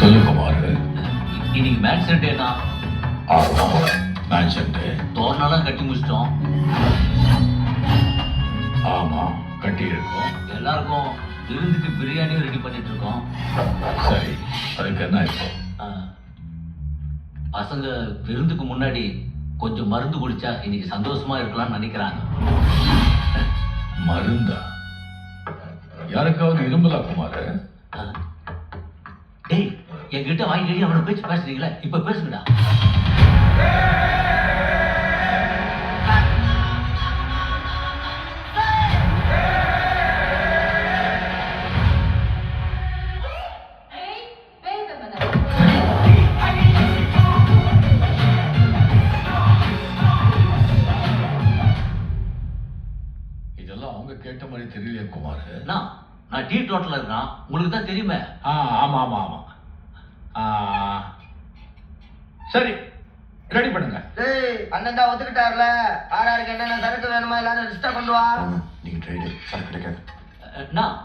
சொல்லு குமார். இன்னைக்கு மேட்ச் டேனா? ஆமா, மேட்ச் டே. தோரணெல்லாம் கட்டி முடிச்சிட்டோம். ஆமா, கட்டி இருக்கோம். எல்லாருக்கும் விருந்துக்கு பிரியாணியும் ரெடி பண்ணிட்டு இருக்கோம். சரி, அதுக்கு என்ன இப்போ? பசங்க விருந்துக்கு முன்னாடி கொஞ்சம் மருந்து குடிச்சா இன்னைக்கு சந்தோஷமா இருக்கலாம்னு நினைக்கிறாங்க. மருந்தா? யாருக்காவது இரும்பலா குமார்? டேய், என்கிட்ட வாங்கி அவனை பேச்சு பேசுறீங்களா? இப்ப பேசுங்கடா. இதெல்லாம் அவங்க கேட்ட மாதிரி தெரியலையே குமார். நான் டீ டோட்டல இருக்கான், உங்களுக்கு தான் தெரியுமே. ஆமா ஆமா ஆமா. சரி, ரெடி பண்ணுங்க. டேய், அண்ணன் தான் ஒத்துக்கிட்டார்ல. ஆறாருக்கு என்னென்ன சரக்கு வேணுமா எல்லாரும் லிஸ்டா கொண்டு வா. நீங்க ட்ரைடு சரக்கு கிடைக்காது.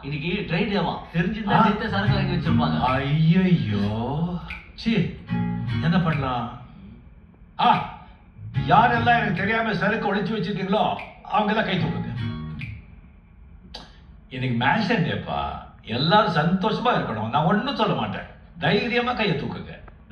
இன்னைக்கு ட்ரை டேவா? தெரிஞ்சிருந்தா சேர்த்து சரக்கு வாங்கி வச்சிருப்பாங்க. ஐயோ, சி, என்ன பண்ணலாம்? யாரெல்லாம் எனக்கு தெரியாம சரக்கு ஒளிச்சு வச்சிருக்கீங்களோ அவங்க எல்லாம் கை தூக்குங்க. இன்னைக்கு மேட்ச் டேப்பா, எல்லாரும் சந்தோஷமா இருக்கணும். நான் ஒன்றும் சொல்ல மாட்டேன். தைரியமா கையை தூக்குங்க.